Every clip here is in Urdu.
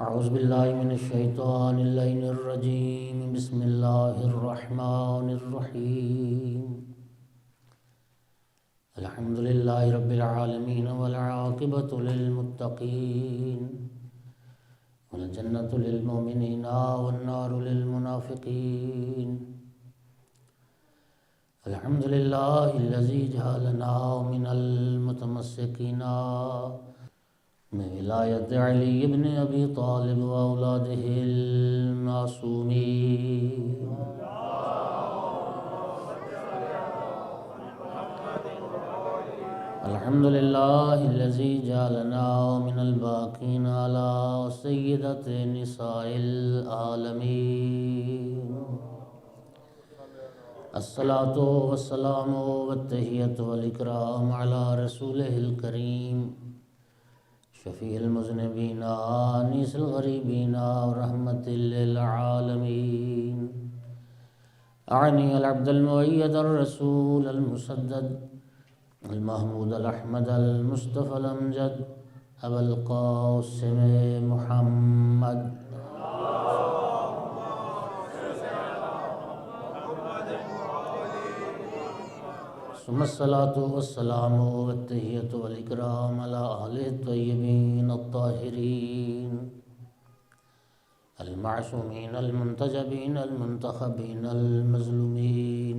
اعوذ باللہ من الشیطان اللعین الرجیم بسم اللہ الرحمن الرحیم الحمد للہ رب العالمین والعاقبۃ للمتقین والجنۃ للمؤمنین والنار للمنافقین الحمد للہ الذی جعلنا من المتمسکین ولایت علی ابن ابی طالب و اولادہ المعصومین الحمد للہ الذی جعلنا من الباقین علی سیدۃ نساء العالمین الصلاۃ والسلام والتحیۃ والاکرام علی رسولہ الکریم شفیع المذنبین انیس الغریبین ورحمۃ للعالمین اعنی العبد المؤید الرسول المسدد المحمود الاحمد المصطفى الامجد ابا القاسم محمد ثم الصلاة والسلام والتحیۃ والاکرام علی آلہ الطیبین الطاہرین المعصومین المنتجبین المنتخبین المظلومین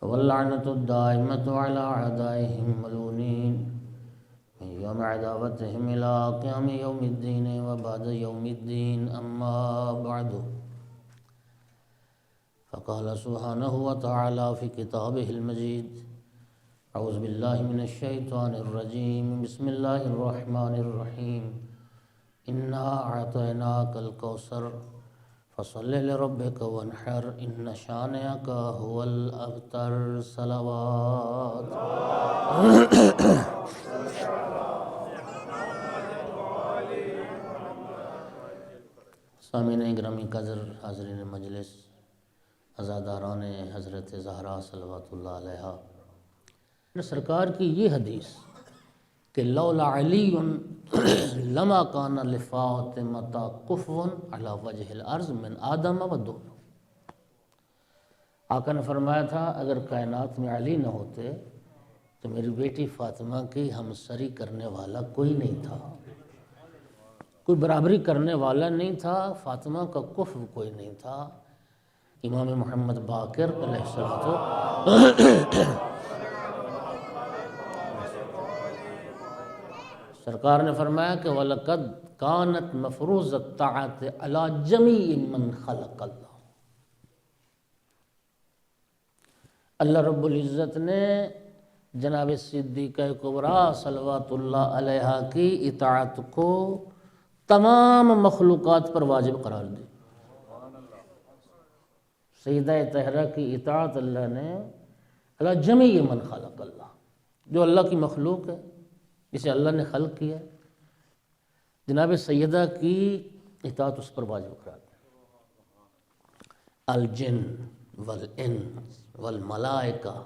واللعنۃ الدائمۃ علی اعدائهم ملعونین من یوم عداوتهم الی قیام یوم الدین وبعد یوم الدین اما بعد فقال سبحانہ وتعالی فی کتابہ المجید اعوذ باللہ من الشیطان الرجیم بسم اللہ الرحمن الرحیم انا اعطیناک الکوثر فصل لربک وانحر ان شانئک هو الابتر صلوات سامعین گرامی قدر، حاضرین مجلس، عزاداران حضرت زہرا صلوات اللہ علیہا، سرکار کی یہ حدیث کہ لولا علی لما کان لفاطمۃ کفو علی وجہ الارض من آدم و دون. آقا نے فرمایا تھا اگر کائنات میں علی نہ ہوتے تو میری بیٹی فاطمہ کی ہمسری کرنے والا کوئی نہیں تھا، کوئی برابری کرنے والا نہیں تھا، فاطمہ کا کفو کوئی نہیں تھا. امام محمد باقر علیہ السلام سرکار نے فرمایا کہ وَلَقَدْ كَانَتْ مَفْرُوضَ الطَّاعَةِ عَلَى جَمِيعٍ مَّنْ خَلَقَ اللَّهُ. اللہ رب العزت نے جناب صدیقہ کبریٰ صلوات اللہ علیہا کی اطاعت کو تمام مخلوقات پر واجب قرار دی. سیدہ طاہرہ کی اطاعت اللہ نے علی جمیع من خلق اللہ، جو اللہ کی مخلوق ہے جسے اللہ نے خلق کیا، جناب سیدہ کی اطاعت اس پر واجب قرار دی. الجن والانس والملائکہ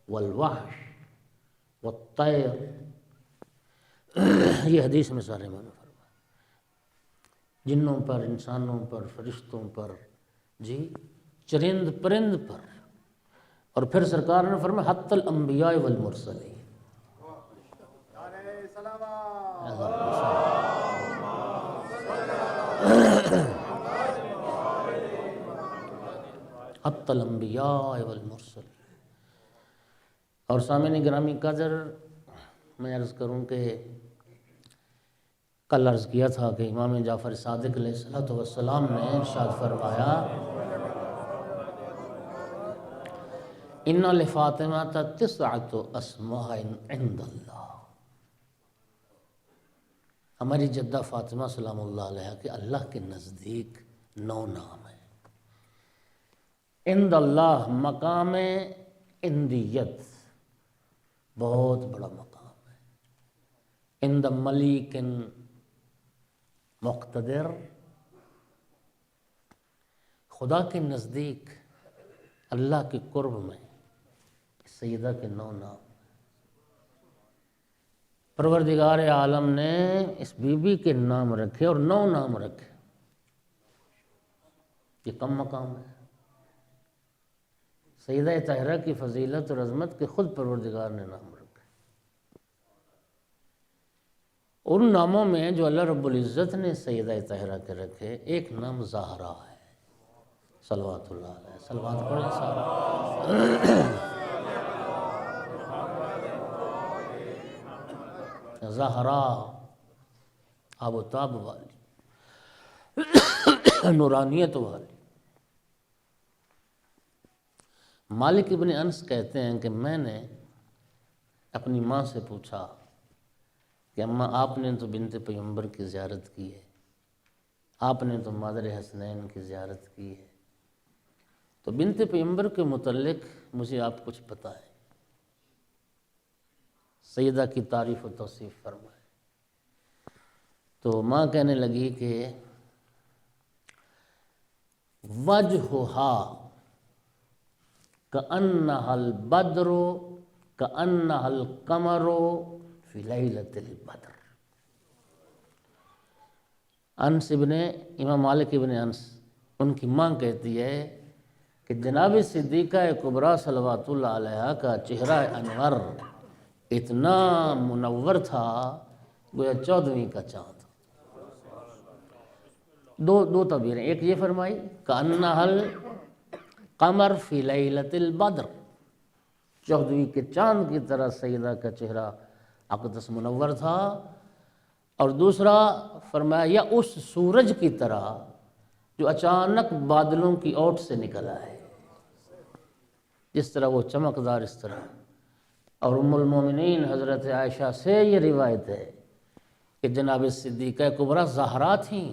والوحش والطیر، یہ حدیث میں سارے معنی فرمائے. جنوں پر، انسانوں پر، فرشتوں پر، جی چرند پرند پر، اور پھر سرکار نے فرمایا حتی الانبیاء والمرسلین. حتی الانبیاء والمرسلین. اور سامعین گرامی قدر، میں عرض کروں کہ کل عرض کیا تھا کہ امام جعفر صادق علیہ السلام نے ارشاد فرمایا ان لفاطمہ تسعۃ اسماء عند اللہ. ہماری جدہ فاطمہ سلام اللہ علیہ کے اللہ کے نزدیک 9 نام ہیں. عند اللہ مقام عندیت، بہت بڑا مقام ہے. عند ملیک مقتدر، خدا کے نزدیک اللہ کے قرب میں سیدہ کے 9 نام. پروردگار عالم نے اس بی بی کے نام رکھے اور 9 نام رکھے. یہ کم مقام ہے. سیدہ طاہرہ کی فضیلت اور عظمت کے خود پروردگار نے نام رکھے. ان ناموں میں جو اللہ رب العزت نے سیدہ طاہرہ کے رکھے، ایک نام زہرا ہے. صلوات اللہ علیہ. صلوات پڑھیں سارا. زہرا آب و تاب والی، نورانیت والی. مالک ابن انس کہتے ہیں کہ میں نے اپنی ماں سے پوچھا کہ اماں آپ نے تو بنت پیغمبر کی زیارت کی ہے، آپ نے تو مادر حسنین کی زیارت کی ہے، تو بنت پیغمبر کے متعلق مجھے آپ کچھ بتائیں، سیدہ کی تعریف و توصیف فرمائیں. تو ماں کہنے لگی کہ وجہھا کأنہا البدر کأنہا القمر فی لیلۃ البدر. انس امام مالک ابن انس ان کی ماں کہتی ہے کہ جناب صدیقہ کبریٰ صلوات اللہ علیہ کا چہرہ انور اتنا منور تھا گویا 14ویں کا چاند. دو تعبیریں، ایک یہ فرمائی کأنہا القمر فی لیلۃ البدر، 14ویں کے چاند کی طرح سیدہ کا چہرہ اقدس منور تھا، اور دوسرا فرمایا یا اس سورج کی طرح جو اچانک بادلوں کی اوٹ سے نکلا ہے، جس طرح وہ چمکدار اس طرح. اور ام المومنین حضرت عائشہ سے یہ روایت ہے کہ جناب صدیقہ کبریٰ زہرا تھیں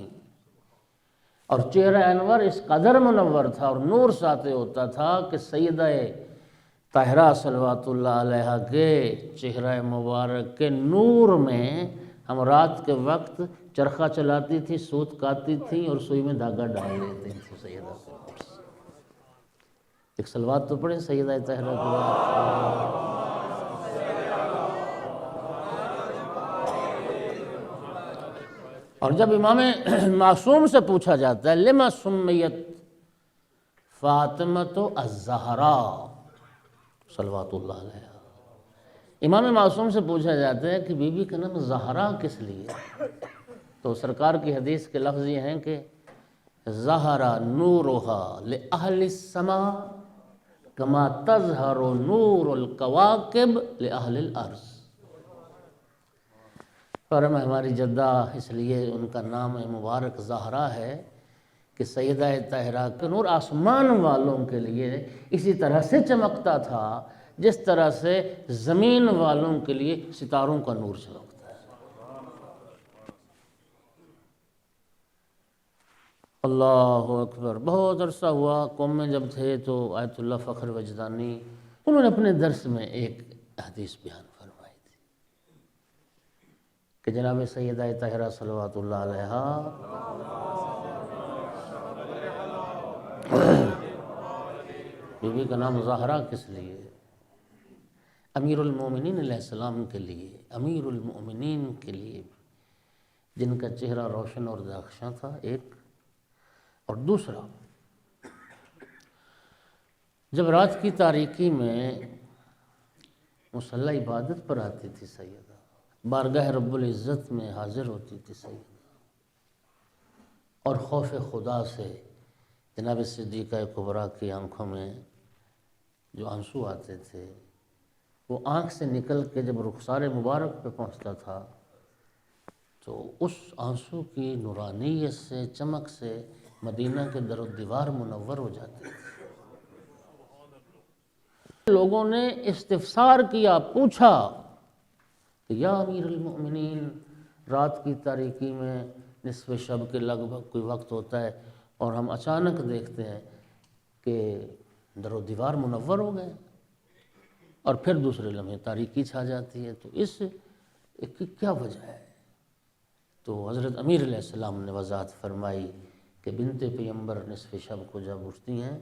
اور چہرہ انور اس قدر منور تھا اور نور ساطع ہوتا تھا کہ سیدہ طاہرہ صلوات اللہ علیہ کے چہرہ مبارک کے نور میں ہم رات کے وقت چرخہ چلاتی تھی، سوت کاٹتی تھی اور سوئی میں دھاگا ڈال لیتے تھے سیدہ کے. ایک صلوات تو پڑھیں سیدہ طاہرہ کے بعد. اور جب امام معصوم سے پوچھا جاتا ہے لما سمیت فاطمۃ الزہراء صلوات اللہ علیہ، امام معصوم سے پوچھا جاتا ہے کہ بی بی کا نام زہرا کس لیے، تو سرکار کی حدیث کے لفظ یہ ہیں کہ ظہر نورها لأہل السماء کما تظہر نور الکواکب لأہل الارض. فرما ہماری جدہ اس لیے ان کا نام مبارک زہرا ہے کہ سیدہ طاہرہ کا نور آسمان والوں کے لیے اسی طرح سے چمکتا تھا جس طرح سے زمین والوں کے لیے ستاروں کا نور چمکتا ہے. اللہ اکبر. بہت عرصہ ہوا قوم میں جب تھے تو آیت اللہ فخر وجدانی انہوں نے اپنے درس میں ایک حدیث بیان فرمائی تھی کہ جناب سیدہ طاہرہ صلوات اللہ علیہ بی بی کا نام زہرا کس لیے، امیر المومنین علیہ السلام کے لیے، امیر المومنین کے لیے جن کا چہرہ روشن اور درخشاں تھا ایک، اور دوسرا جب رات کی تاریکی میں مصلی عبادت پر آتی تھی سیدہ، بارگاہ رب العزت میں حاضر ہوتی تھی سیدہ، اور خوف خدا سے جناب صدیقہ کبریٰ کی آنکھوں میں جو آنسو آتے تھے وہ آنکھ سے نکل کے جب رخسار مبارک پہ پہنچتا تھا تو اس آنسو کی نورانیت سے چمک سے مدینہ کے در و دیوار منور ہو جاتے تھے. لوگوں نے استفسار کیا، پوچھا کہ یا امیر المؤمنین، رات کی تاریکی میں نصف شب کے لگ بھگ کوئی وقت ہوتا ہے اور ہم اچانک دیکھتے ہیں کہ در و دیوار منور ہو گئے اور پھر دوسرے لمحے تاریکی چھا جاتی ہے، تو اس کی کیا وجہ ہے؟ تو حضرت امیر علیہ السلام نے وضاحت فرمائی کہ بنت پیغمبر نصف شب کو جب اٹھتی ہیں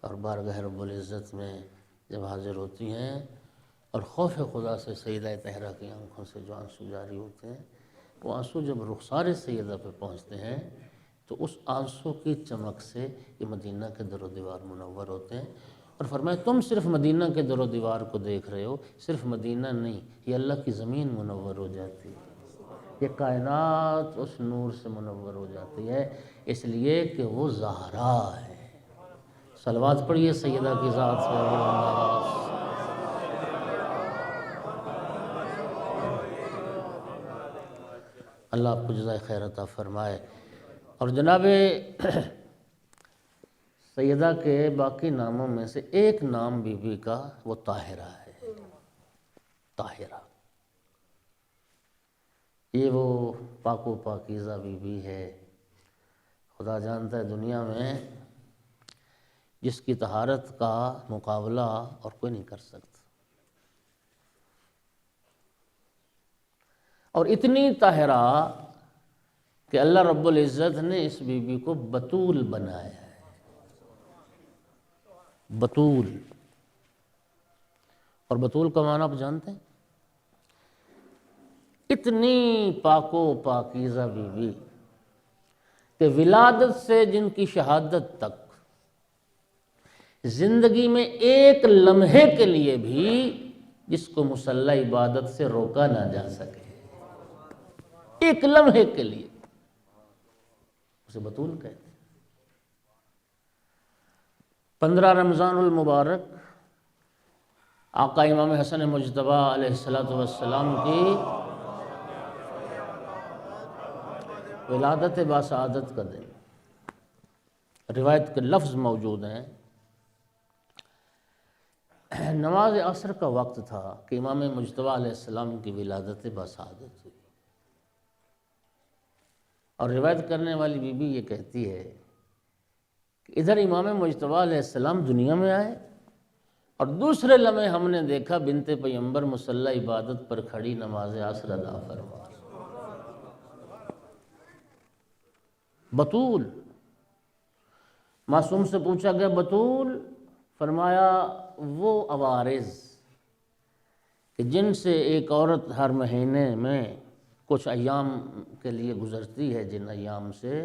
اور بارگاہ رب العزت میں جب حاضر ہوتی ہیں اور خوف خدا سے سیدہ طاہرہ کی آنکھوں سے جو آنسو جاری ہوتے ہیں، وہ آنسو جب رخسار سیدہ پہ پہنچتے ہیں تو اس آنسو کی چمک سے یہ مدینہ کے در و دیوار منور ہوتے ہیں۔ اور فرمایا تم صرف مدینہ کے در و دیوار کو دیکھ رہے ہو، صرف مدینہ نہیں، یہ اللہ کی زمین منور ہو جاتی ہے، یہ کائنات اس نور سے منور ہو جاتی ہے، اس لیے کہ وہ زہرا ہے۔ صلوات پڑھیے سیدہ کی ذات سے اللہ۔ اللہ آپ کو جزائے خیر عطا فرمائے۔ اور جناب سیدہ کے باقی ناموں میں سے ایک نام بی بی کا وہ طاہرہ ہے، طاہرہ، یہ وہ پاک و پاکیزہ بی بی ہے۔ خدا جانتا ہے دنیا میں جس کی طہارت کا مقابلہ اور کوئی نہیں کر سکتا، اور اتنی طاہرہ کہ اللہ رب العزت نے اس بی بی کو بتول بنایا ہے، بتول۔ اور بتول کا معنی آپ جانتے ہیں؟ اتنی پاک و پاکیزہ بی بی کہ ولادت سے جن کی شہادت تک زندگی میں ایک لمحے کے لیے بھی جس کو مصلی عبادت سے روکا نہ جا سکے، ایک لمحے کے لیے، اسے بتول کہتے ہیں۔ 15 رمضان المبارک آقا امام حسن مجتبیٰ علیہ السلام کی ولادت باسعادت کا دن، روایت کے لفظ موجود ہیں، نماز عصر کا وقت تھا کہ امام مجتبیٰ علیہ السلام کی ولادت باسعادت ہوئی۔ اور روایت کرنے والی بی بی یہ کہتی ہے کہ ادھر امام مجتبیٰ علیہ السلام دنیا میں آئے اور دوسرے لمحے ہم نے دیکھا بنت پیغمبر مصلی عبادت پر کھڑی نماز عصر ادا فرما۔ بتول، معصوم سے پوچھا گیا بتول، فرمایا وہ عوارض کہ جن سے ایک عورت ہر مہینے میں کچھ ایام کے لیے گزرتی ہے، جن ایام سے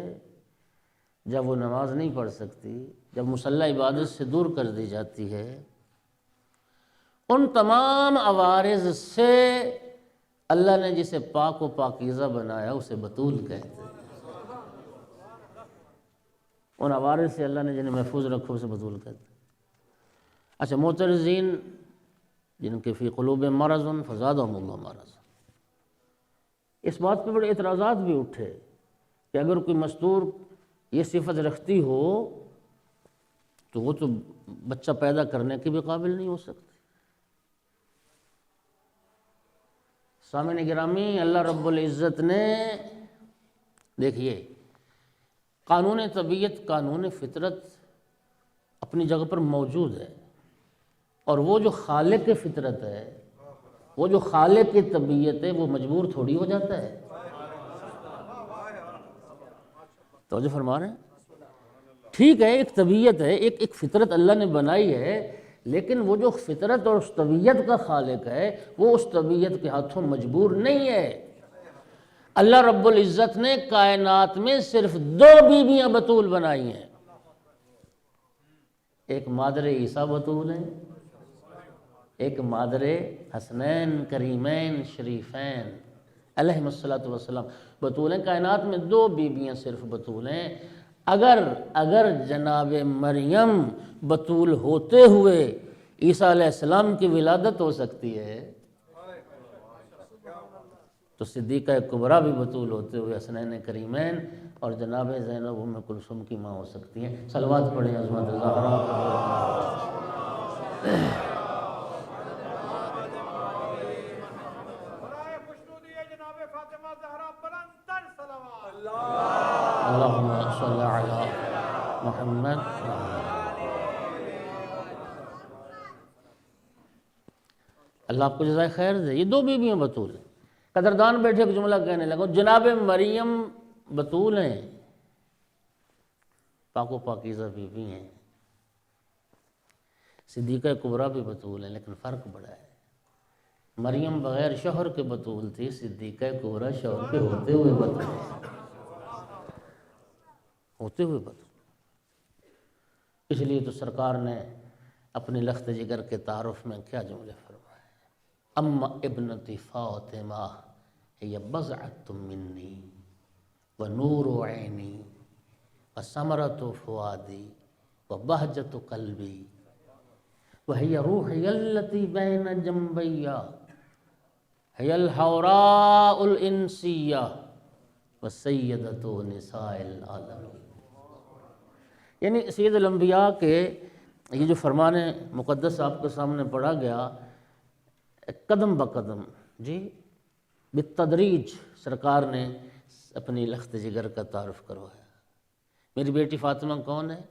جب وہ نماز نہیں پڑھ سکتی، جب مصلی عبادت سے دور کر دی جاتی ہے، ان تمام عوارض سے اللہ نے جسے پاک و پاکیزہ بنایا اسے بتول کہتے ہیں۔ ان عوارض سے اللہ نے جنہیں محفوظ رکھو اسے بتول کہتے ہیں۔ اچھا، معترضین جن کے فی قلوب مرض فزادہم اللہ مرض، اس بات پہ بڑے اعتراضات بھی اٹھے کہ اگر کوئی مستور یہ صفت رکھتی ہو تو وہ تو بچہ پیدا کرنے کے بھی قابل نہیں ہو سکتی۔ سامعین گرامی، اللہ رب العزت نے دیکھیے قانون طبیعت، قانون فطرت اپنی جگہ پر موجود ہے، اور وہ جو خالق فطرت ہے، وہ جو خالق کی طبیعت ہے، وہ مجبور تھوڑی ہو جاتا ہے۔ توجہ فرما رہے ہیں؟ ٹھیک ہے، ایک طبیعت ہے، ایک فطرت اللہ نے بنائی ہے، لیکن وہ جو فطرت اور اس طبیعت کا خالق ہے وہ اس طبیعت کے ہاتھوں مجبور نہیں ہے۔ اللہ رب العزت نے کائنات میں صرف 2 بیویاں بتول بنائی ہیں، ایک مادر عیسیٰ بتول ہیں، ایک مادر حسنین کریمین شریفین علیہم السلام بتول ہیں۔ کائنات میں 2 بیویاں صرف بتول ہیں۔ اگر جناب مریم بتول ہوتے ہوئے عیسیٰ علیہ السلام کی ولادت ہو سکتی ہے تو صدیقہ کبریٰ بھی بتول ہوتے ہوئے حسنین کریمین اور جناب زینب ام کلثوم کی ماں ہو سکتی ہیں۔ صلوات پڑھیں عظمت زہرا اللہم صلی علی محمد۔ اللہ آپ کو جزائے خیر دے۔ یہ 2 بیویاں بتول ہیں۔ قدردان بیٹھے ایک جملہ کہنے لگا، جناب مریم بتول ہیں، پاک و پاکیزہ بیوی ہیں، صدیقہ کبریٰ بھی بتول ہیں، لیکن فرق بڑا ہے۔ مریم بغیر شوہر کے بتول تھی، صدیقہ کبریٰ شوہر کے ہوتے ہوئے بتول، ہوتے ہوئے بتول۔ اس لیے تو سرکار نے اپنی لخت جگر کے تعارف میں کیا جملے فرمائے، اما ابنتی فاطمہ ہی بضعۃ منی ونور عینی وثمرۃ فؤادی وبہجۃ قلبی وہی روحی التی بین جنبی ہی الحوراء الانسیہ وسیدۃ نساء العالمین۔ یعنی سید الانبیاء کے یہ جو فرمان مقدس آپ کے سامنے پڑھا گیا، قدم بقدم جی بالتدریج سرکار نے اپنی لخت جگر کا تعارف کروایا۔ میری بیٹی فاطمہ کون ہے؟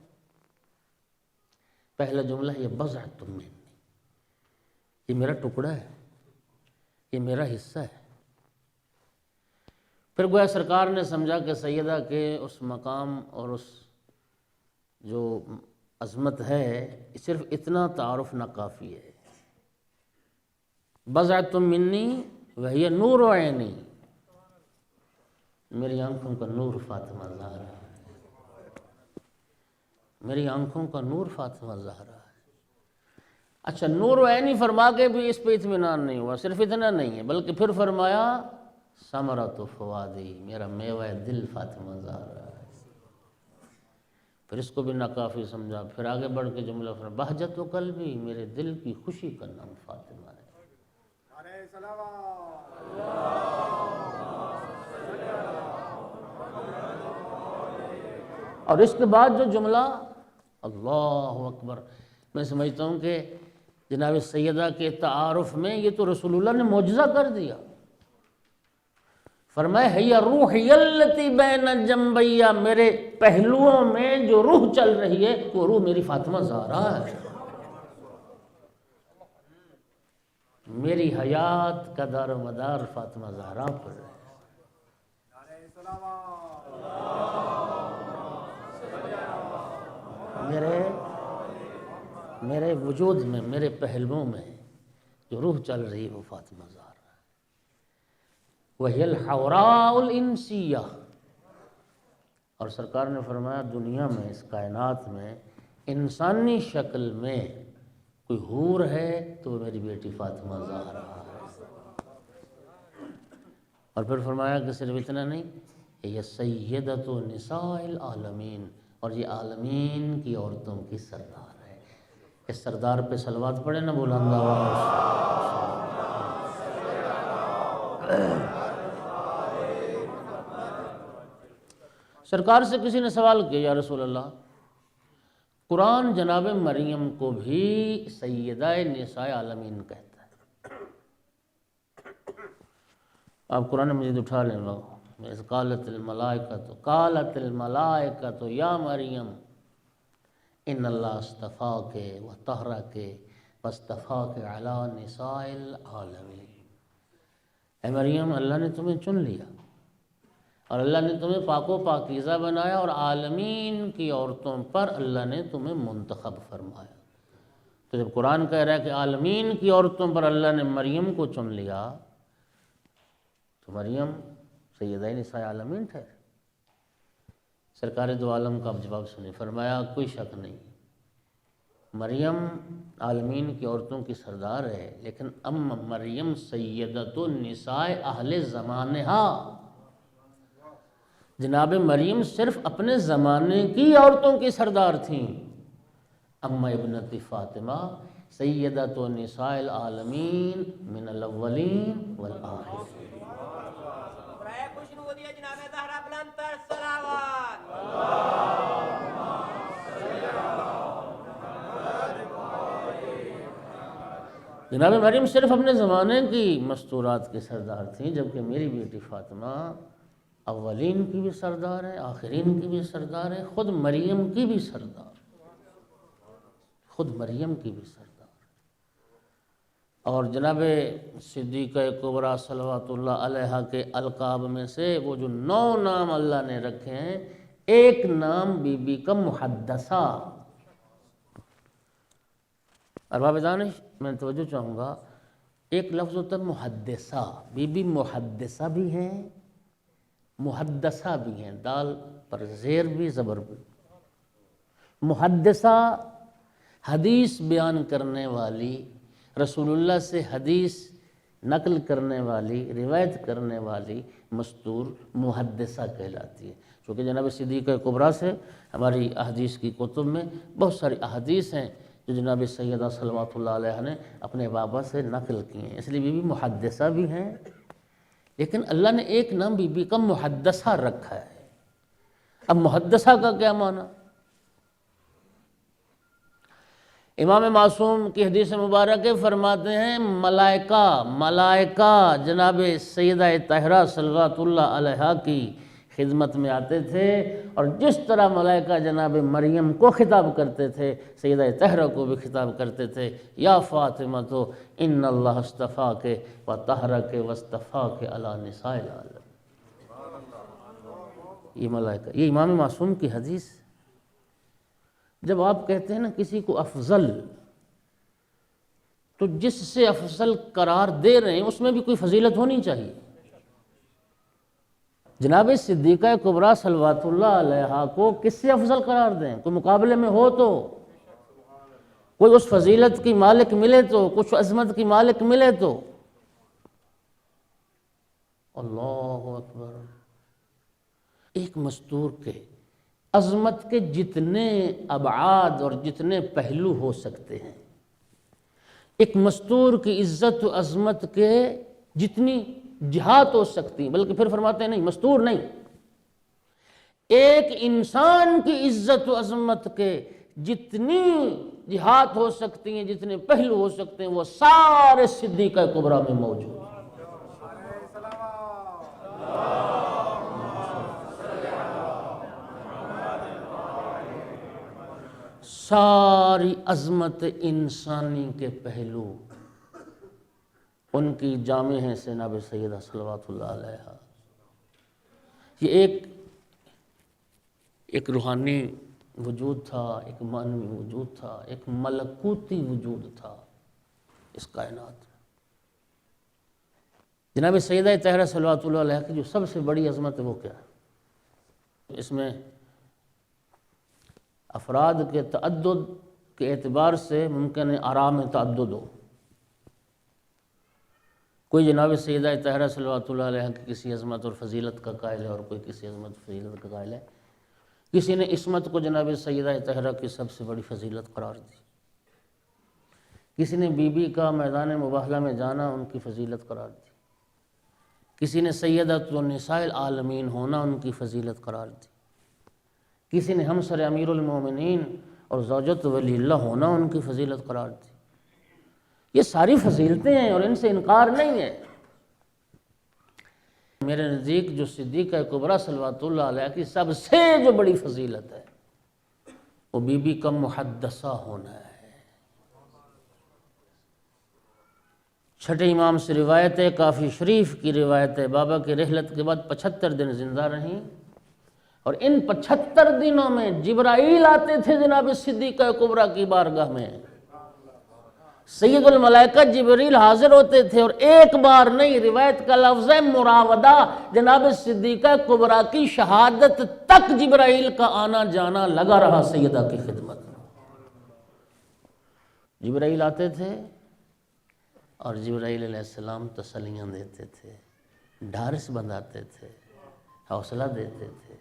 پہلا جملہ یہ بضعۃ منی، یہ میرا ٹکڑا ہے، یہ میرا حصہ ہے۔ پھر گویا سرکار نے سمجھا کہ سیدہ کے اس مقام اور اس جو عظمت ہے صرف اتنا تعارف نہ کافی ہے۔ بضعۃ منی وہی نور عینی، میری آنکھوں کا نور فاطمہ زہرا ہے، میری آنکھوں کا نور فاطمہ زہرا ہے۔ اچھا، نور عینی فرما کے بھی اس پہ اطمینان نہیں ہوا، صرف اتنا نہیں ہے بلکہ پھر فرمایا ثمرۃ فؤادی، میرا میوہ دل فاطمہ زہرا ہے۔ پھر اس کو بھی ناکافی سمجھا، پھر آگے بڑھ کے جملہ فرمایا بہجۃ قلبی، میرے دل کی خوشی کا نام فاطمہ ہے۔ اور اس کے بعد جو جملہ اللہ اکبر، میں سمجھتا ہوں کہ جناب سیدہ کے تعارف میں یہ تو رسول اللہ نے معجزہ کر دیا۔ فرمایا ہے یا روحی التی بین جنبی، میرے پہلوؤں میں جو روح چل رہی ہے وہ روح میری فاطمہ زہرا ہے، میری حیات کا دار و مدار فاطمہ زہرا پر ہے۔ میرے وجود میں، میرے پہلوؤں میں جو روح چل رہی ہے وہ فاطمہ زہرا ہے۔ وہی الحوراء الانسیہ، اور سرکار نے فرمایا دنیا میں، اس کائنات میں انسانی شکل میں کوئی حور ہے تو وہ میری بیٹی فاطمہ زہرا ہے۔ اور پھر فرمایا کہ صرف اتنا نہیں، یہ سیدۃ نساء العالمین، اور یہ عالمین کی عورتوں کی سردار ہے۔ اس سردار پہ صلوات پڑھے نا بلند آواز۔ سرکار سے کسی نے سوال کیا، یا رسول اللہ، قرآن جناب مریم کو بھی سیدہ نساء عالمین کہتا ہے، آپ قرآن مجید اٹھا لیں لوگ، قالت الملائکۃ یا مریم ان اللہ اصطفاک وطہرک واصطفاک علی نساء العالمین۔ اے مریم، اللہ نے تمہیں چن لیا اور اللہ نے تمہیں پاک و پاکیزہ بنایا، اور عالمین کی عورتوں پر اللہ نے تمہیں منتخب فرمایا۔ تو جب قرآن کہہ رہا ہے کہ عالمین کی عورتوں پر اللہ نے مریم کو چن لیا، تو مریم سیدہ نساء عالمین ٹھہرے۔ سرکار دو عالم کا اب جواب سنیں، فرمایا کوئی شک نہیں، مریم عالمین کی عورتوں کی سردار ہے، لیکن مریم سیدۃ النساء اہل زمانہا، جناب مریم صرف اپنے زمانے کی عورتوں کی سردار تھیں۔ اما ابنت فاطمہ سیدۃ نساء العالمین من الاولین والآخرین۔ جناب مریم صرف اپنے زمانے کی مستورات کی سردار تھیں، جبکہ میری بیٹی فاطمہ اولین کی بھی سردار ہے، آخرین کی بھی سردار ہے، خود مریم کی بھی سردار، خود مریم کی بھی سردار۔ اور جناب صدیقہ کبریٰ صلوات اللہ علیہ کے القاب میں سے وہ جو 9 نام اللہ نے رکھے ہیں، ایک نام بی بی کا محدثہ۔ ارباب دانش، میں توجہ چاہوں گا ایک لفظ ہوتا ہے محدثہ، بی بی محدثہ بھی ہیں، محدثہ بھی ہیں، دال پر زیر بھی زبر بھی۔ محدثہ حدیث بیان کرنے والی، رسول اللہ سے حدیث نقل کرنے والی، روایت کرنے والی مستور محدثہ کہلاتی ہے۔ چونکہ جناب صدیقہ کبریٰ سے ہماری احادیث کی کتب میں بہت ساری احادیث ہیں جو جناب سیدہ صلوات اللہ علیہ نے اپنے بابا سے نقل کی ہیں، اس لیے بی بی محدثہ بھی ہیں، لیکن اللہ نے ایک نام بی بی کا محدثہ رکھا ہے۔ اب محدثہ کا کیا معنی؟ امام معصوم کی حدیث مبارک فرماتے ہیں ملائکہ جناب سیدہ طاہرہ صلوات اللہ علیہا کی خدمت میں آتے تھے، اور جس طرح ملائکہ جناب مریم کو خطاب کرتے تھے سیدہ طاہرہ کو بھی خطاب کرتے تھے، یا فاطمہ تو ان اللہ اصطفاک و طہرک و اصطفاک علی نساء العالم۔ یہ ملائکہ، یہ امام معصوم کی حدیث۔ جب آپ کہتے ہیں نا کسی کو افضل، تو جس سے افضل قرار دے رہے ہیں اس میں بھی کوئی فضیلت ہونی چاہیے۔ جناب صدیقہ کبریٰ صلوات اللہ علیہا کو کس سے افضل قرار دیں؟ کوئی مقابلے میں ہو تو، کوئی اس فضیلت کی مالک ملے تو، کچھ عظمت کی مالک ملے تو۔ اللہ اکبر۔ ایک مستور کے عظمت کے جتنے ابعاد اور جتنے پہلو ہو سکتے ہیں، ایک مستور کی عزت و عظمت کے جتنی جہات ہو سکتی ہیں، بلکہ پھر فرماتے ہیں نہیں، مستور نہیں، ایک انسان کی عزت و عظمت کے جتنی جہات ہو سکتی ہیں، جتنے پہلو ہو سکتے ہیں، وہ سارے صدیقہ کبریٰ میں موجود ہیں۔ ساری عظمت انسانی کے پہلو ان کی جامع ہیں جناب سیدہ صلوات اللہ علیہا۔ یہ ایک روحانی وجود تھا، ایک معنوی وجود تھا، ایک ملکوتی وجود تھا اس کائنات میں۔ جناب سیدہ طاہرہ صلوات اللہ علیہا کی جو سب سے بڑی عظمت ہے وہ کیا ہے؟ اس میں افراد کے تعدد کے اعتبار سے ممکن ہے آرام تعدد ہو۔ کوئی جناب سیدہ طاہرہ صلوات اللہ علیہ کی کسی عظمت اور فضیلت کا قائل ہے، اور کوئی کسی عظمت و فضیلت کا قائل ہے۔ کسی نے عصمت کو جناب سیدہ طاہرہ کی سب سے بڑی فضیلت قرار دی، کسی نے بی بی کا میدان مباہلہ میں جانا ان کی فضیلت قرار دی، کسی نے سیدۃ النساء العالمین ہونا ان کی فضیلت قرار دی، کسی نے ہمسر امیر المومنین اور زوجت ولی اللہ ہونا ان کی فضیلت قرار دی۔ یہ ساری فضیلتیں ہیں اور ان سے انکار نہیں ہے۔ میرے نزدیک جو صدیقہ کبریٰ صلوات اللہ علیہ کی سب سے جو بڑی فضیلت ہے وہ بی بی کا محدثہ ہونا ہے۔ چھٹے امام سے روایت ہے، کافی شریف کی روایت ہے، بابا کی رحلت کے بعد 75 دن زندہ رہیں، اور ان 75 دنوں میں جبرائیل آتے تھے جناب صدیقہ کبریٰ کی بارگاہ میں، سید الملائکہ جبریل حاضر ہوتے تھے، اور ایک بار نہیں، روایت کا لفظ ہے مراودہ، جناب صدیقہ کبریٰ کی شہادت تک جبرائیل کا آنا جانا لگا رہا سیدہ کی خدمت میں۔ جبرائیل آتے تھے اور جبرائیل علیہ السلام تسلیاں دیتے تھے، ڈھارس بندھاتے تھے، حوصلہ دیتے تھے،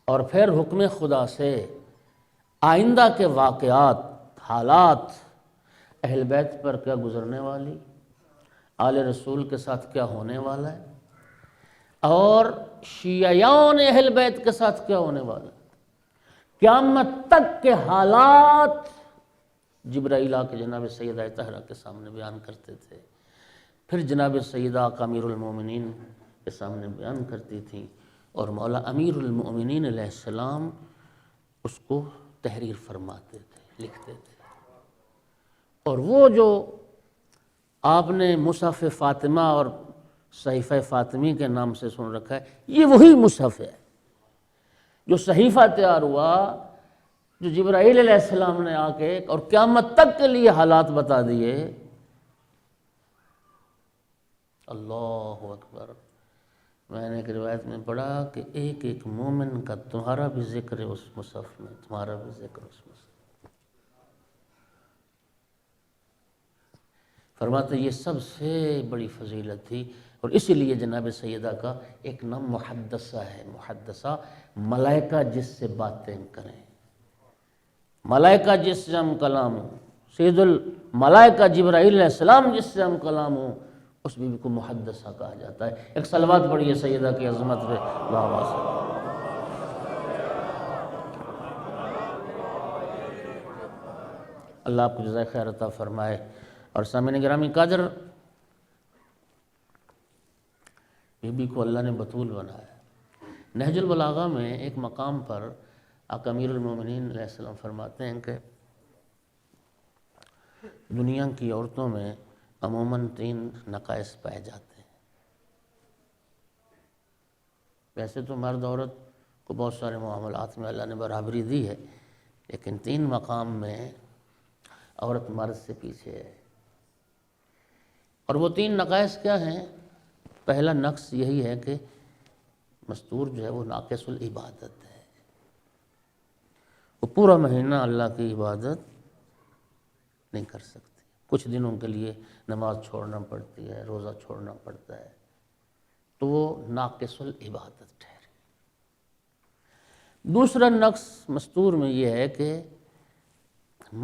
اور پھر حکم خدا سے آئندہ کے واقعات، حالات، اہل بیت پر کیا گزرنے والی، آل رسول کے ساتھ کیا ہونے والا ہے، اور شیعیان اہل بیت کے ساتھ کیا ہونے والا ہے، قیامت تک کے حالات جبرائیل آ کے جناب سیدہ طاہرہ کے سامنے بیان کرتے تھے، پھر جناب سیدہ امیر المومنین کے سامنے بیان کرتی تھیں، اور مولا امیر المؤمنین علیہ السلام اس کو تحریر فرماتے تھے، لکھتے تھے۔ اور وہ جو آپ نے مصحف فاطمہ اور صحیفہ فاطمی کے نام سے سن رکھا ہے، یہ وہی مصحف ہے جو صحیفہ تیار ہوا، جو جبرائیل علیہ السلام نے آ کے اور قیامت تک کے لیے حالات بتا دیے، اللہ اکبر۔ میں نے ایک روایت میں پڑھا کہ ایک ایک مومن کا تمہارا بھی ذکر ہے اس مصحف میں، تمہارا بھی ذکر اس مصحف۔ فرماتے یہ سب سے بڑی فضیلت تھی، اور اسی لیے جناب سیدہ کا ایک نام محدثہ ہے۔ محدثہ ملائکہ جس سے باتیں کریں، ملائکہ جس سے ہم کلام ہوں، سید الملائکہ جبرائیل علیہ السلام جس سے ہم کلام ہوں، اس بیوی کو محدثہ کہا جاتا ہے۔ ایک صلوات پڑھیے سیدہ کی عظمت پہ، اللہ واسطہ۔ اللہ آپ کو جزائے خیر عطا فرمائے۔ اور سامعین گرامی قادر، بی بی کو اللہ نے بطول بنایا۔ نہج البلاغہ میں ایک مقام پر آقا امیر المومنین علیہ السلام فرماتے ہیں کہ دنیا کی عورتوں میں عموماً 3 نقائص پائے جاتے ہیں۔ ویسے تو مرد عورت کو بہت سارے معاملات میں اللہ نے برابری دی ہے، لیکن 3 مقام میں عورت مرد سے پیچھے ہے۔ اور وہ 3 نقائص کیا ہیں؟ پہلا نقص یہی ہے کہ مستور جو ہے وہ ناقص العبادت ہے، وہ پورا مہینہ اللہ کی عبادت نہیں کر سکتی، کچھ دنوں کے لیے نماز چھوڑنا پڑتی ہے، روزہ چھوڑنا پڑتا ہے، تو وہ ناقص العبادت ٹھہرے۔ دوسرا نقص مستور میں یہ ہے کہ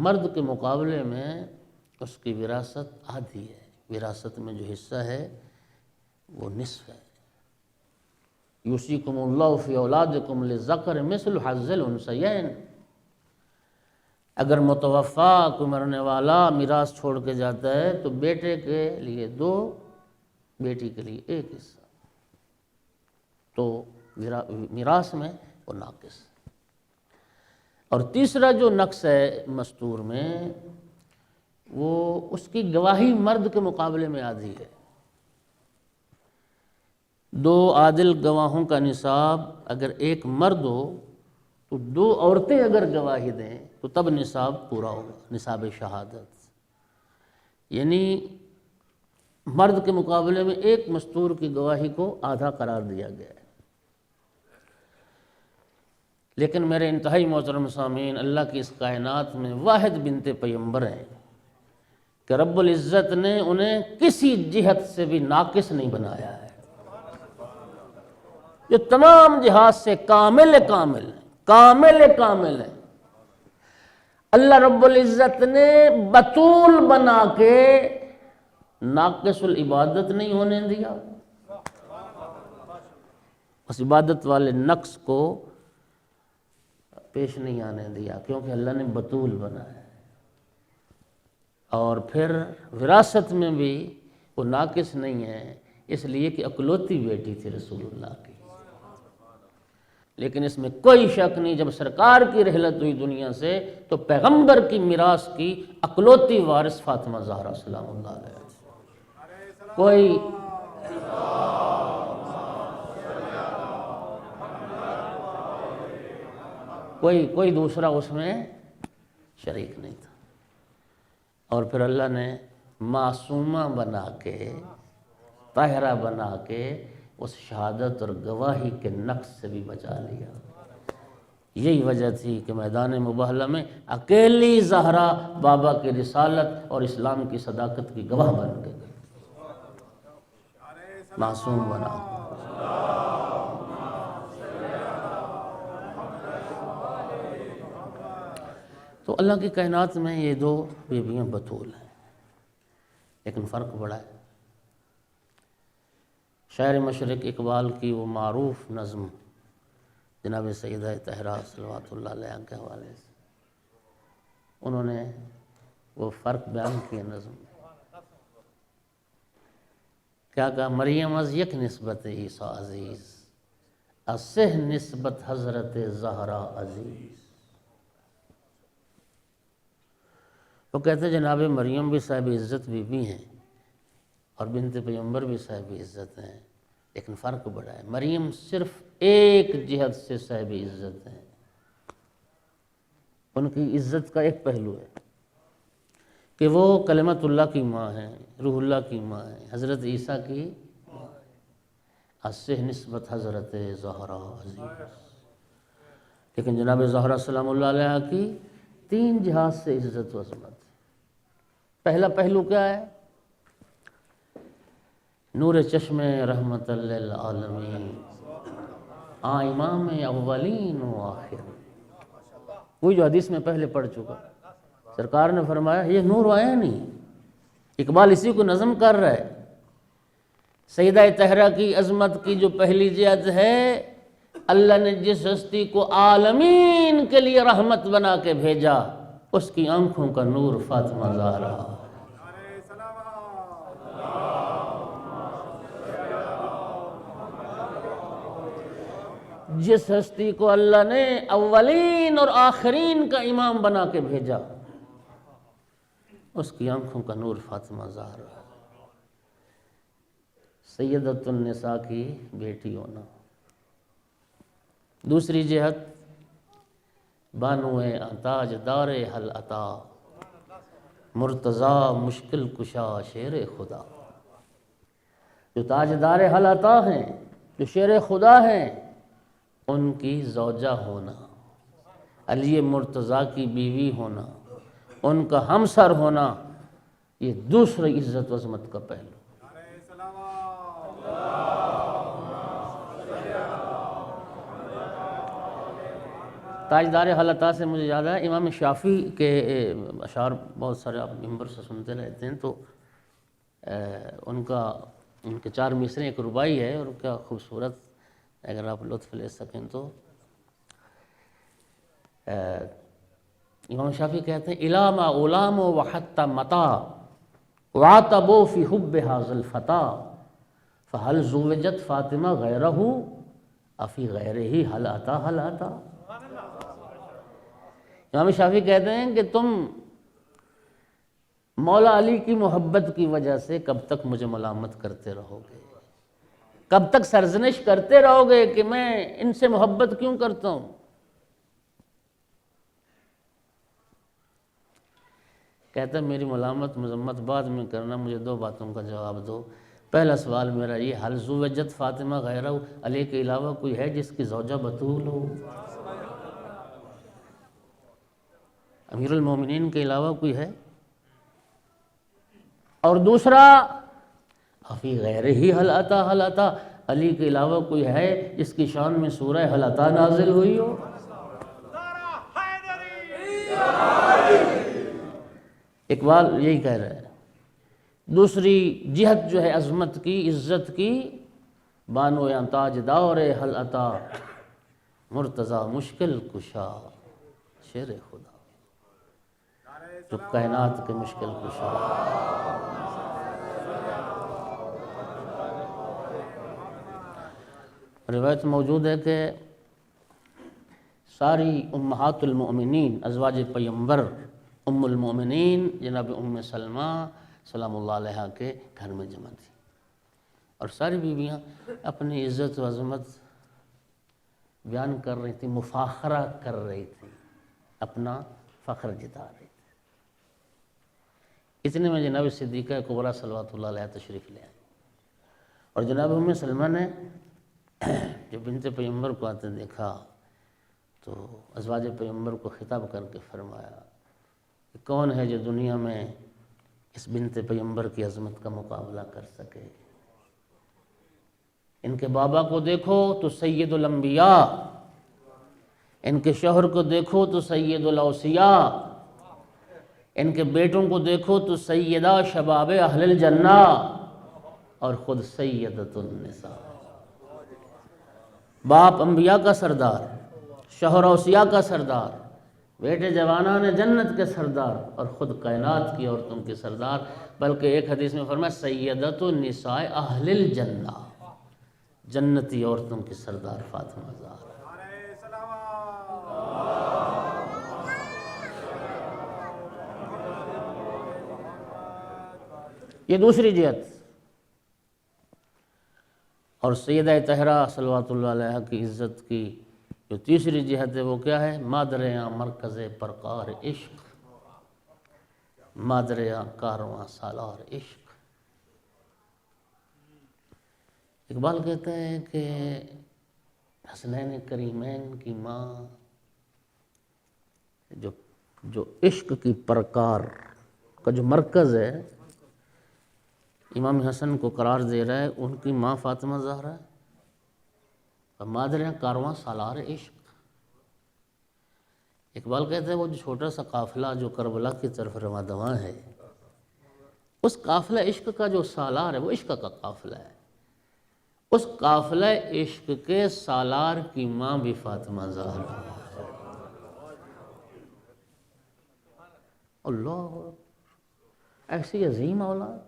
مرد کے مقابلے میں اس کی وراثت آدھی ہے، وراثت میں جو حصہ ہے وہ نصف ہے۔ یوصیکم اللہ فی اولادکم للذکر مثل حظ الانثیین۔ اگر متوفا کوئی مرنے والا میراث چھوڑ کے جاتا ہے تو بیٹے کے لیے 2، بیٹی کے لیے 1 حصہ، تو میراث میں وہ ناقص۔ اور تیسرا جو نقص ہے مستور میں، وہ اس کی گواہی مرد کے مقابلے میں آدھی ہے۔ 2 عادل گواہوں کا نصاب اگر ایک مرد ہو تو 2 عورتیں اگر گواہی دیں تو تب نصاب پورا ہوگا، نصاب شہادت۔ یعنی مرد کے مقابلے میں ایک مستور کی گواہی کو آدھا قرار دیا گیا ہے۔ لیکن میرے انتہائی محترم سامعین، اللہ کی اس کائنات میں واحد بنت پیغمبر ہیں کہ رب العزت نے انہیں کسی جہت سے بھی ناقص نہیں بنایا ہے، جو تمام جہات سے کامل کامل ہیں، کامل کامل ہیں۔ اللہ رب العزت نے بطول بنا کے ناقص العبادت نہیں ہونے دیا، اس عبادت والے نقص کو پیش نہیں آنے دیا، کیونکہ اللہ نے بطول بنایا ہے۔ اور پھر وراثت میں بھی وہ ناقص نہیں ہے، اس لیے کہ اکلوتی بیٹی تھی رسول اللہ کی۔ لیکن اس میں کوئی شک نہیں، جب سرکار کی رحلت ہوئی دنیا سے تو پیغمبر کی میراث کی اکلوتی وارث فاطمہ زہرا سلام اللہ علیہ، کوئی دوسرا اس میں شریک نہیں تھا۔ اور پھر اللہ نے معصومہ بنا کے، طاہرہ بنا کے اس شہادت اور گواہی کے نقص سے بھی بچا لیا۔ یہی وجہ تھی کہ میدان مباہلہ میں اکیلی زہرا بابا کی رسالت اور اسلام کی صداقت کی گواہ بن کے گئی، معصوم بنا کے۔ تو اللہ کی کائنات میں یہ 2 بیویاں بطول ہیں، لیکن فرق بڑا ہے۔ شاعر مشرق اقبال کی وہ معروف نظم جناب سیدہ طاہرہ صلوات اللہ علیہ کے حوالے سے انہوں نے وہ فرق بیان کیا نظم میں۔ کیا کہا؟ مریم از یک نسبت عیسیٰ عزیز، اسہ نسبت حضرت زہرا عزیز۔ وہ کہتے ہیں جناب مریم بھی صاحب عزت بی ہیں اور بنت پیغمبر بھی صاحب عزت ہیں، لیکن فرق بڑا ہے۔ مریم صرف ایک جہت سے صاحب عزت ہیں، ان کی عزت کا ایک پہلو ہے، کہ وہ کلمت اللہ کی ماں ہیں، روح اللہ کی ماں ہیں، حضرت عیسیٰ کی ماں ہیں۔ اس سے نسبت حضرت زہرا عزیز، لیکن جناب زہرا سلام اللہ علیہ کی 3 جہات سے عزت و عظمت ہے۔ پہلا پہلو کیا ہے؟ نور چشم رحمت للعالمین، امام اولین و آخر، وہی جو حدیث میں پہلے پڑھ چکا۔ سرکار نے فرمایا یہ نور آیا نہیں، اقبال اسی کو نظم کر رہا ہے۔ سیدہ طاہرہ کی عظمت کی جو پہلی جہت ہے، اللہ نے جس ہستی کو عالمین کے لیے رحمت بنا کے بھیجا، اس کی آنکھوں کا نور فاطمہ زہرا۔ جس ہستی کو اللہ نے اولین اور آخرین کا امام بنا کے بھیجا، اس کی آنکھوں کا نور فاطمہ زہرا، سیدۃ النساء کی بیٹی ہونا۔ دوسری جہت بانو تاج دار حل عطا، مرتضی مشکل کشا شیر خدا۔ جو تاجدار حل عطا ہیں، جو شیر خدا ہیں، ان کی زوجہ ہونا، علی مرتضیٰ کی بیوی ہونا، ان کا ہمسر ہونا، یہ دوسری عزت و عظمت کا پہلو۔ تاجدار حل عطا سے مجھے یاد ہے، امام شافعی کے اشعار بہت سارے آپ ممبر سے سنتے رہتے ہیں، تو ان کے 4 مصریں، ایک رباعی ہے، اور کیا خوبصورت، اگر آپ لطف لے سکیں تو۔ امام شافعی کہتے ہیں الا ما غلام وحتى متى وعتبوا في حب هذا الفتى فهل زوجت فاطمہ غیرہ افی غیرہ هل اتى۔ امام شافعی کہتے ہیں کہ تم مولا علی کی محبت کی وجہ سے کب تک مجھے ملامت کرتے رہو گے، کب تک سرزنش کرتے رہو گے کہ میں ان سے محبت کیوں کرتا ہوں۔ کہتا ہے میری ملامت مذمت بعد میں کرنا، مجھے 2 باتوں کا جواب دو۔ پہلا سوال میرا یہ، حل زوجت فاطمہ غیرہ، علی کے علاوہ کوئی ہے جس کی زوجہ بتول ہو؟ امیر المومنین کے علاوہ کوئی ہے؟ اور دوسرا، افی غیر ہی حل عطا، علی کے علاوہ کوئی ہے جس کی شان میں سورہ حل عطا نازل ہوئی ہو؟ اقبال یہی کہہ رہا ہے۔ دوسری جہت جو ہے عظمت کی، عزت کی، بانو تاجدار حل عطا، مرتضی مشکل کشا شیر خدا، جو کائنات کے مشکل کشا۔ روایت موجود ہے کہ ساری امہات المؤمنین، ازواج پیغمبر، ام المؤمنین جناب ام سلمہ سلام اللہ علیہ کے گھر میں جمع تھی، اور ساری بیویاں اپنی عزت و عظمت بیان کر رہی تھی، مفاخرہ کر رہی تھی، اپنا فخر جتا رہی تھی۔ اتنے میں جناب صدیقہ کبریٰ صلوات اللہ علیہ تشریف لے آئی، اور جناب ام سلمہ نے جب بنت پیغمبر کو آتے دیکھا تو ازواج پیغمبر کو خطاب کر کے فرمایا کہ کون ہے جو دنیا میں اس بنت پیغمبر کی عظمت کا مقابلہ کر سکے۔ ان کے بابا کو دیکھو تو سید الانبیاء، ان کے شوہر کو دیکھو تو سید الاوصیاء، ان کے بیٹوں کو دیکھو تو سیدہ شباب اہل الجنہ، اور خود سیدۃ النساء۔ باپ انبیاء کا سردار، شوہر اوصیاء کا سردار، بیٹے جوانان جنت کے سردار، اور خود کائنات کی عورتوں کے سردار، بلکہ ایک حدیث میں فرمایا سیدۃ النساء اہل الجنہ، جنتی عورتوں کی سردار فاطمہ زہرا۔ یہ دوسری جہت۔ اور سیدہ طاہرہ صلوات اللہ علیہ کی عزت کی جو تیسری جہت ہے وہ کیا ہے؟ مادر مرکز پرکار عشق، مادریا کارواں سالار عشق۔ اقبال کہتے ہیں کہ حسنین کریمین کی ماں جو عشق کی پرکار کا جو مرکز ہے، امام حسن کو قرار دے رہا ہے، ان کی ماں فاطمہ زہرا ہے اور مادریا کارواں سالار عشق۔ اقبال کہتے ہیں وہ جو چھوٹا سا قافلہ جو کربلا کی طرف رواں دواں ہے، اس قافلہ عشق کا جو سالار ہے وہ عشق کا قافلہ ہے۔ اس قافلہ عشق کے سالار کی ماں بھی فاطمہ زہرا ہے۔ اللہ، ایسی عظیم اولاد،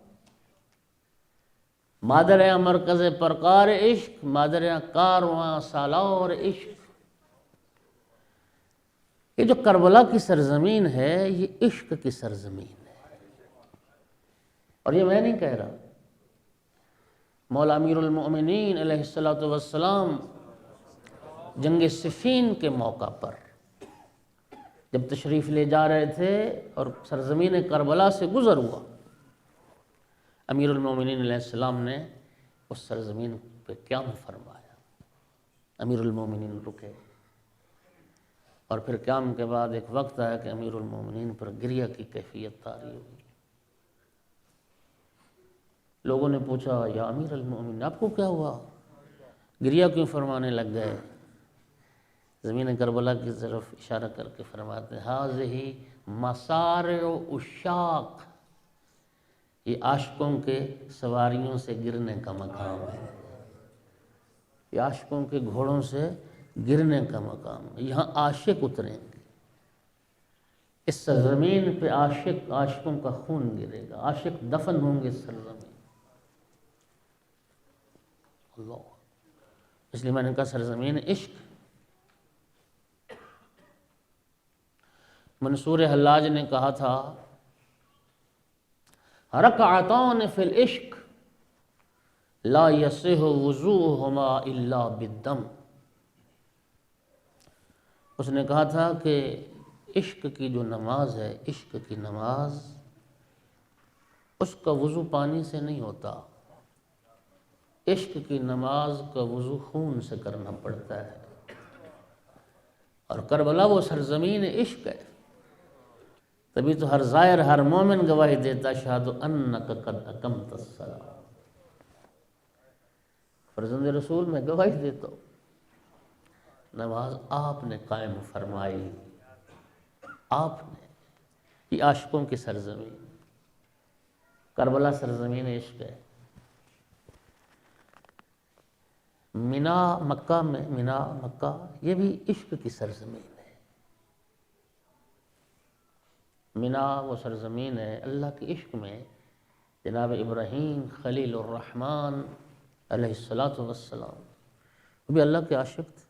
مادریا مرکز پرکار عشق، مادریا کارواں سالار عشق۔ یہ جو کربلا کی سرزمین ہے یہ عشق کی سرزمین ہے، اور یہ میں نہیں کہہ رہا، مولا امیر المؤمنین علیہ السلام جنگ صفین کے موقع پر جب تشریف لے جا رہے تھے اور سرزمین کربلا سے گزر ہوا، امیر المؤمنین علیہ السلام نے اس سرزمین پہ قیام فرمایا۔ امیر المؤمنین رکے، اور پھر قیام کے بعد ایک وقت آیا کہ امیر المؤمنین پر گریہ کی کیفیت طاری ہوئی۔ لوگوں نے پوچھا، یا امیر المؤمنین آپ کو کیا ہوا، گریہ کیوں فرمانے لگ گئے؟ زمین کربلا کی طرف اشارہ کر کے فرماتے ہیں، ہذہ مسارع عشاق، یہ عاشقوں کے سواریوں سے گرنے کا مقام ہے، یہ عاشقوں کے گھوڑوں سے گرنے کا مقام ہے، یہاں عاشق اتریں گے، اس سرزمین پہ عاشقوں کا خون گرے گا، عاشق دفن ہوں گے اس سرزمین۔ اللہ، اس لیے میں نے کہا سرزمین عشق۔ منصور حلاج نے کہا تھا، رکعتان فی العشق لا یصح وضوءہما الا بالدم۔ اس نے کہا تھا کہ عشق کی جو نماز ہے، عشق کی نماز، اس کا وضو پانی سے نہیں ہوتا، عشق کی نماز کا وضو خون سے کرنا پڑتا ہے، اور کربلا وہ سرزمین عشق ہے۔ تبھی تو ہر زائر، ہر مومن گواہی دیتا، اشہد انک قد اقمت الصلاۃ، فرزند رسول میں گواہی دیتا ہوں، نماز آپ نے قائم فرمائی، آپ نے۔ یہ عاشقوں کی سرزمین کربلا سرزمین عشق ہے۔ مینا مکہ میں، مینا مکہ یہ بھی عشق کی سرزمین ہے۔ مینا وہ سرزمین ہے اللہ کے عشق میں جناب ابراہیم خلیل الرحمن علیہ السلام وہ بھی اللہ کے عاشق تھے۔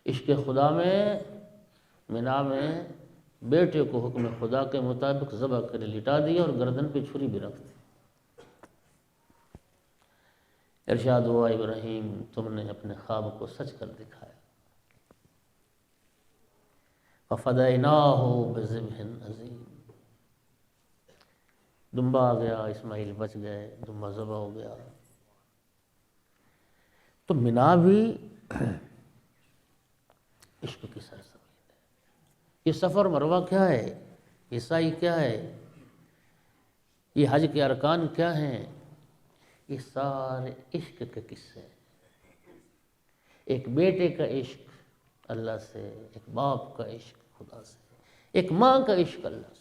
عشق خدا میں مینا میں بیٹے کو حکم خدا کے مطابق ذبح کر لٹا دیا اور گردن پہ چھری بھی رکھ دی۔ ارشاد ہوا، ابراہیم تم نے اپنے خواب کو سچ کر دکھایا۔ فَفَدَيْنَاهُ بِذِبْحٍ عَظِيمٍ، دمبا آ گیا، اسماعیل بچ گئے، دمبا ذبح ہو گیا۔ تو مینا بھی عشق کی سرزمین ہے۔ یہ صفا اور مروہ کیا ہے، یہ سعی کیا ہے، یہ حج کے ارکان کیا ہیں، یہ سارے عشق کے قصے ہیں۔ ایک بیٹے کا عشق اللہ سے، ایک باپ کا عشق خدا سے، ایک ماں کا عشق اللہ سے۔